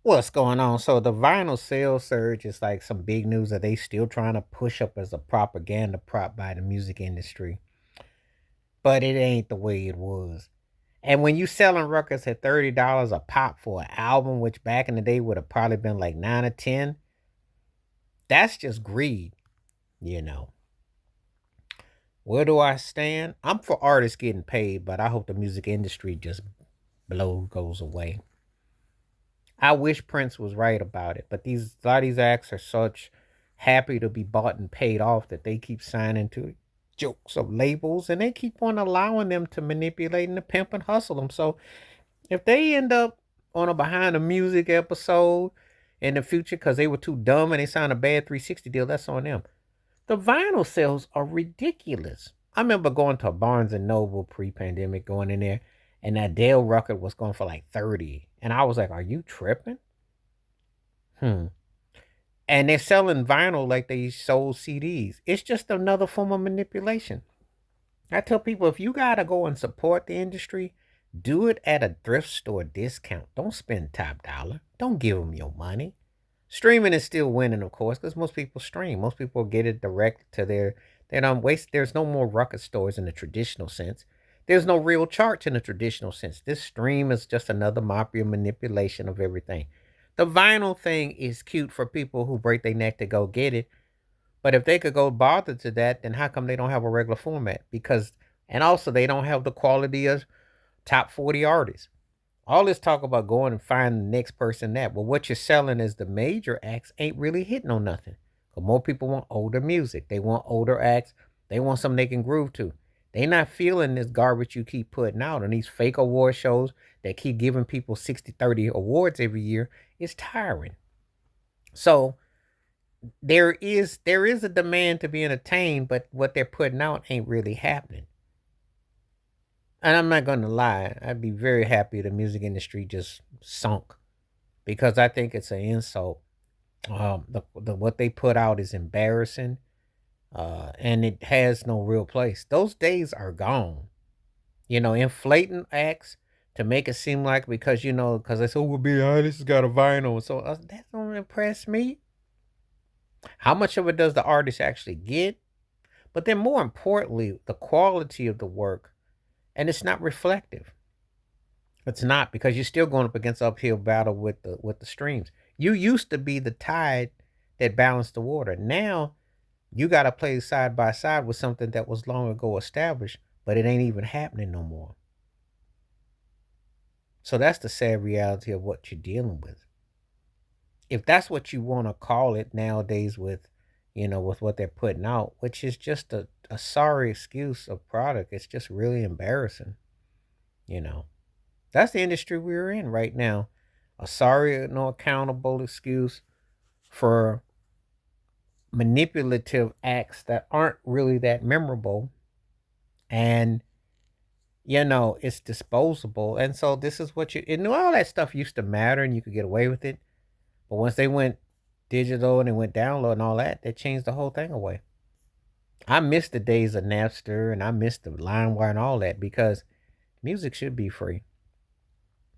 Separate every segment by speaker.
Speaker 1: What's going on? So the vinyl sales surge is like some big news that they still trying to push up as a propaganda prop by the music industry, but it ain't the way it was. And when you selling records at $30 a pop for an album, which back in the day would have probably been like 9 or 10, that's just greed, you know. Where do I stand? I'm for artists getting paid, but I hope the music industry just goes away. I wish Prince was right about it, but a lot of these acts are such happy to be bought and paid off that they keep signing to jokes of labels and they keep on allowing them to manipulate and to pimp and hustle them. So if they end up on a behind the music episode in the future because they were too dumb and they signed a bad 360 deal, that's on them. The vinyl sales are ridiculous. I remember going to a Barnes and Noble pre-pandemic, going in there, and that Dale record was going for like 30. And I was like, are you tripping? Hmm. And they're selling vinyl like they sold CDs. It's just another form of manipulation. I tell people, if you gotta go and support the industry, do it at a thrift store discount. Don't spend top dollar. Don't give them your money. Streaming is still winning, of course, because most people stream. Most people get it direct to their. They don't waste. There's no more record stores in the traditional sense. There's no real charts in the traditional sense. This stream is just another mafia manipulation of everything. The vinyl thing is cute for people who break their neck to go get it. But if they could go bother to that, then how come they don't have a regular format? Because, and also they don't have the quality of top 40 artists. All this talk about going and finding the next person that, well, what you're selling is the major acts ain't really hitting on nothing. Because more people want older music. They want older acts. They want something they can groove to. They not feeling this garbage you keep putting out on these fake award shows that keep giving people 60, 30 awards every year. It's tiring. So there is a demand to be entertained, but what they're putting out ain't really happening. And I'm not gonna lie, I'd be very happy if the music industry just sunk because I think it's an insult. The what they put out is embarrassing, and it has no real place. Those days are gone. Inflating acts to make it seem like because they say, "Oh, we'll be honest, it's got a vinyl," so that don't impress me. How much of it does the artist actually get? But then, more importantly, the quality of the work, and it's not reflective. It's not because you're still going up against uphill battle with the streams. You used to be the tide that balanced the water. Now you got to play side by side with something that was long ago established, but it ain't even happening no more. So that's the sad reality of what you're dealing with. If that's what you want to call it nowadays with what they're putting out, which is just a sorry excuse of product, it's just really embarrassing, you know. That's the industry we're in right now. A sorry, no accountable excuse for manipulative acts that aren't really that memorable. And, it's disposable. And so this is and all that stuff used to matter and you could get away with it. But once they went digital and they went download and all that, they changed the whole thing away. I miss the days of Napster and I miss the LimeWire and all that because music should be free.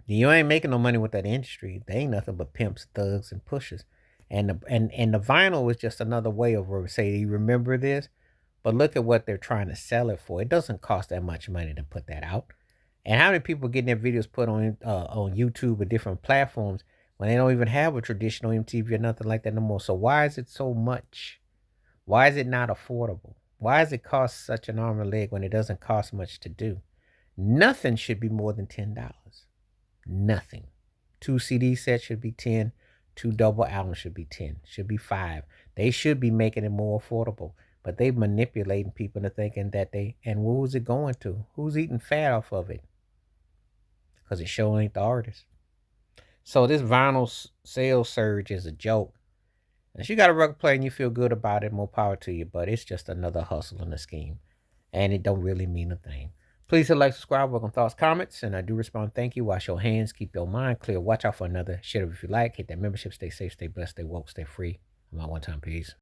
Speaker 1: You ain't making no money with that industry. They ain't nothing but pimps, thugs, and pushers. And the vinyl is just another way of say, you remember this? But look at what they're trying to sell it for. It doesn't cost that much money to put that out. And how many people getting their videos put on YouTube or different platforms when they don't even have a traditional MTV or nothing like that no more? So why is it so much? Why is it not affordable? Why does it cost such an arm and leg when it doesn't cost much to do? Nothing should be more than $10. Nothing. Two CD sets should be 10. Two double albums should be 10. Should be 5. They should be making it more affordable. But they manipulating people into thinking that and who's it going to? Who's eating fat off of it? Because it sure ain't the artist. So this vinyl sales surge is a joke. And if you got a record player and you feel good about it, more power to you. But it's just another hustle in the scheme. And it don't really mean a thing. Please hit like, subscribe, welcome thoughts, comments, and I do respond. Thank you. Wash your hands, keep your mind clear. Watch out for another. Share it if you like. Hit that membership. Stay safe, stay blessed, stay woke, stay free. I'm out one time. Peace.